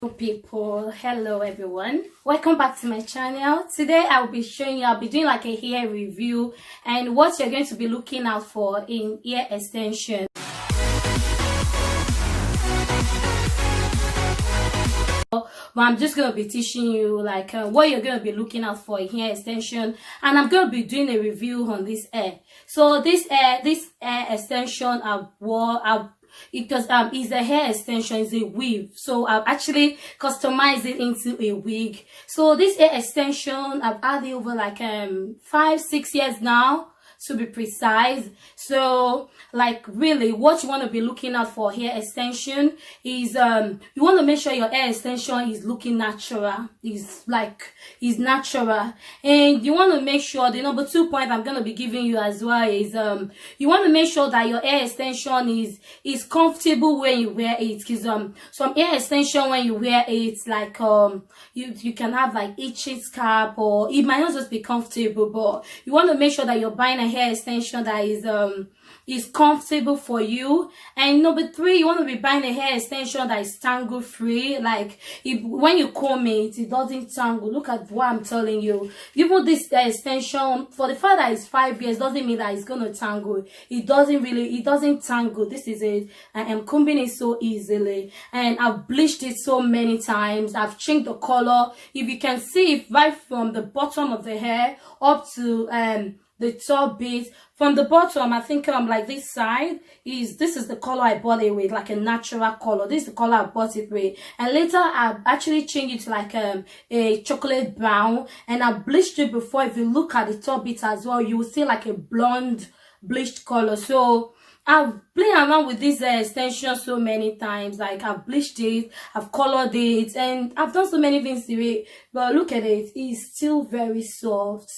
People, hello everyone, welcome back to my channel. Today I'll be doing like a hair review and what you're going to be looking out for in hair extension. But I'm just going to be teaching you like what you're going to be looking out for in hair extension, and I'm going to be doing a review on this hair. So this hair extension because it's a hair extension, is a weave, so I've actually customized it into a wig. So this hair extension I've had it over like 5-6 years now, to be precise. So like really what you want to be looking out for hair extension is you want to make sure your hair extension is looking natural, is natural, and you want to make sure the number 2 point I'm going to be giving you as well is you want to make sure that your hair extension is comfortable when you wear it, because some hair extension when you wear it, like you can have like itchy scalp, or it might not just be comfortable. But you want to make sure that you're buying a hair extension that is comfortable for you. And number 3, you want to be buying a hair extension that is tangle free. Like when you comb it doesn't tangle. Look at what I'm telling you. Even this extension, for the fact that it's 5 years, doesn't mean that it's gonna tangle. It doesn't tangle. This is it. I am combing it so easily, and I've bleached it so many times. I've changed the color. If you can see it, right from the bottom of the hair up to the top bit, from the bottom, I think like this side this is the color I bought it with, like a natural color. This is the color I bought it with, and later I actually changed it to like a chocolate brown, and I bleached it before. If you look at the top bit as well, you will see like a blonde bleached color. So I've played around with this extension so many times. Like I've bleached it, I've colored it, and I've done so many things to it. But look at it, it's still very soft.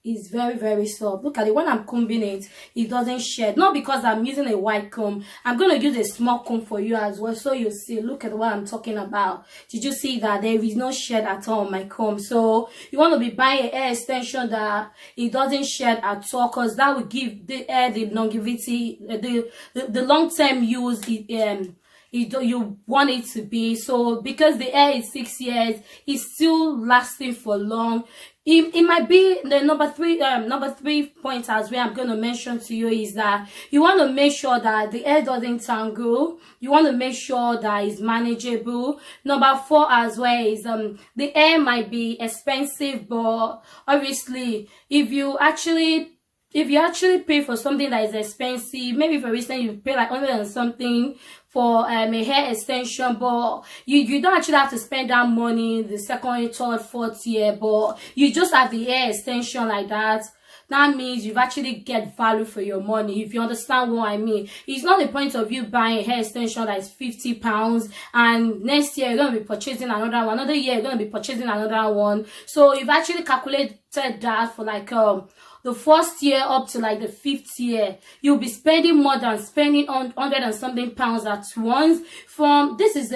It's very soft. Look at it. When I'm combing it, it doesn't shed. Not because I'm using a white comb. I'm going to use a small comb for you as well, so you see. Look at what I'm talking about. Did you see that there is no shed at all on my comb? So you want to be buying a hair extension that it doesn't shed at all, because that will give the hair the longevity, the long-term use you want it to be. So because the hair is 6 years, it's still lasting for long. It might be the number three point as well I'm going to mention to you is that you want to make sure that the hair doesn't tangle. You want to make sure that it's manageable. Number 4 as well is the hair might be expensive, but obviously if you actually pay for something that is expensive, maybe for instance you pay like 100 and something for a hair extension, but you don't actually have to spend that money the 2nd, 3rd, 4th year, but you just have the hair extension like that. That means you've actually get value for your money, if you understand what I mean. It's not the point of you buying a hair extension that is £50 and next year you're going to be purchasing another one, another year you're going to be purchasing another one. So you've actually calculated that for like the 1st year up to like the 5th year, you'll be spending more than spending on 100 and something pounds at once. From this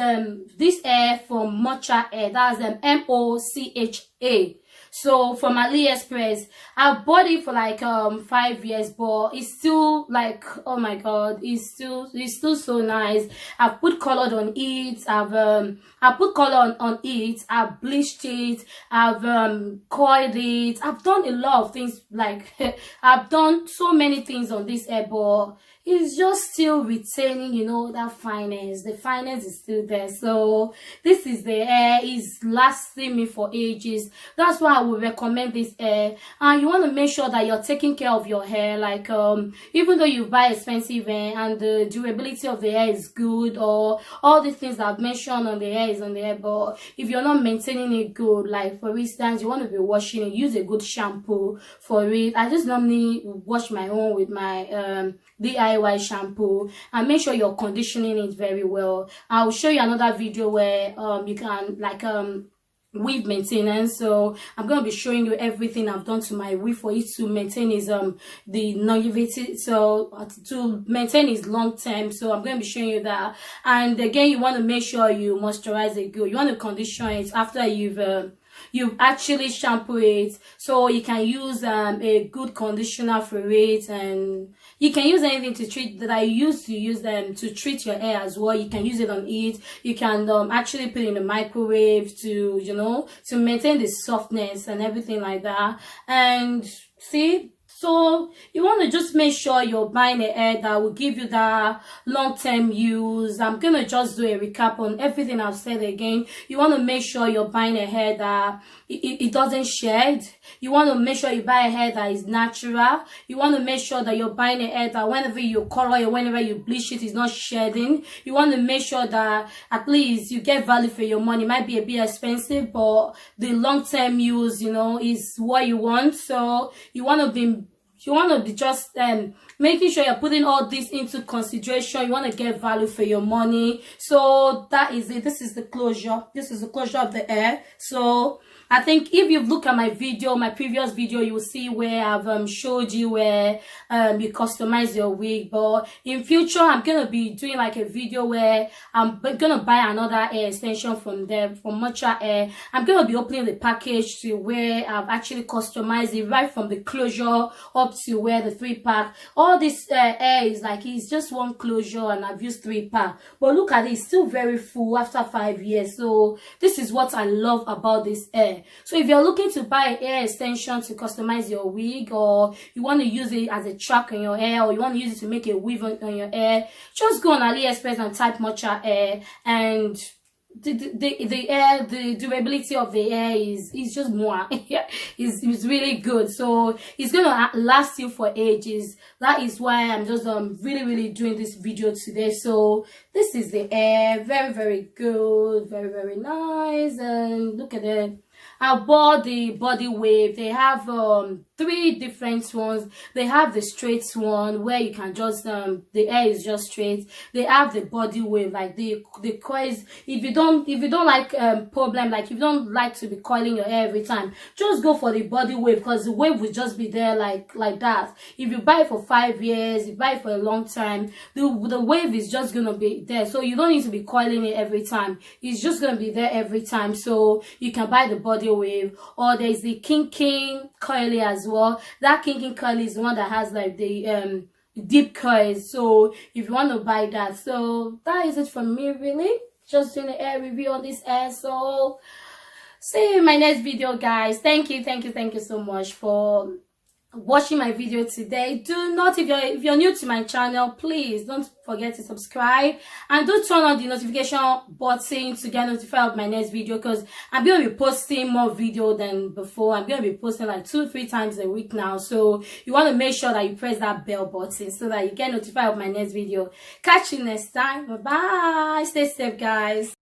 hair from Mocha hair, that's MOCHA. So from AliExpress, I bought it for like 5 years, but it's still like, oh my god, it's still so nice. I've put color on it. I put color on it. I've bleached it. I've coiled it. I've done a lot of things. Like I've done so many things on this hair, but it's just still retaining, you know, that fineness. The fineness is still there. So this is the hair. Is lasting me for ages. That's why I would recommend this hair. And you want to make sure that you're taking care of your hair. Like even though you buy expensive hair and the durability of the hair is good, or all the things that I've mentioned on the hair is on the hair, but if you're not maintaining it good, like for instance you want to be washing it, use a good shampoo for it. I just normally wash my own with my DIY shampoo, and make sure you're conditioning it very well. I'll show you another video where you can like weave maintenance. So I'm going to be showing you everything I've done to my weave for it to maintain its the longevity, so to maintain its long term. So I'm going to be showing you that. And again, you want to make sure you moisturize it good. You want to condition it after you've you actually shampoo it, so you can use a good conditioner for it, and you can use anything to treat that I used to use them to treat your hair as well. You can use it on it. You can actually put it in the microwave to, you know, to maintain the softness and everything like that. And see, so you want to just make sure you're buying a hair that will give you that long-term use. I'm going to just do a recap on everything I've said again. You want to make sure you're buying a hair that it doesn't shed. You want to make sure you buy a hair that is natural. You want to make sure that you're buying a hair that whenever you color it, whenever you bleach it, is not shedding. You want to make sure that at least you get value for your money. It might be a bit expensive, but the long-term use, you know, is what you want. So you want to be just making sure you're putting all this into consideration. You want to get value for your money. So that is it. This is the closure. This is the closure of the hair. So I think if you've looked at my video, my previous video, you will see where I've showed you where you customize your wig. But in future, I'm gonna be doing like a video where I'm gonna buy another hair extension from them, from Matcha Hair. I'm gonna be opening the package to where I've actually customized it right from the closure up to where the 3-pack. All this hair is like, it's just one closure and I've used 3-pack. But look at it, it's still very full after 5 years. So this is what I love about this hair. So if you're looking to buy a hair extension to customize your wig, or you want to use it as a track on your hair, or you want to use it to make a weave on your hair, just go on AliExpress and type Matcha Hair, and the durability of the hair is just more is really good. So it's gonna last you for ages. That is why I'm just really doing this video today. So this is the hair, very good, very nice. And look at it. I bought the body wave. They have 3 different ones. They have the straight one where you can just the hair is just straight. They have the body wave, like the coils. If you don't like problem, like if you don't like to be coiling your hair every time, just go for the body wave, because the wave will just be there like that. If you buy it for 5 years, you buy it for a long time, the wave is just gonna be there, so you don't need to be coiling it every time. It's just gonna be there every time. So you can buy the body wave, or there's the Kinky curly as well. That Kinky curly is the one that has like the deep curls. So if you want to buy that, so that is it from me, really. Just doing a hair review on this hair. So see you in my next video, guys. Thank you so much for watching my video today. Do not, if you're new to my channel, please don't forget to subscribe, and do turn on the notification button to get notified of my next video, because I'm going to be posting more video than before. I'm going to be posting like 2-3 times a week now, so you want to make sure that you press that bell button so that you get notified of my next video. Catch you next time. Bye bye. Stay safe, guys.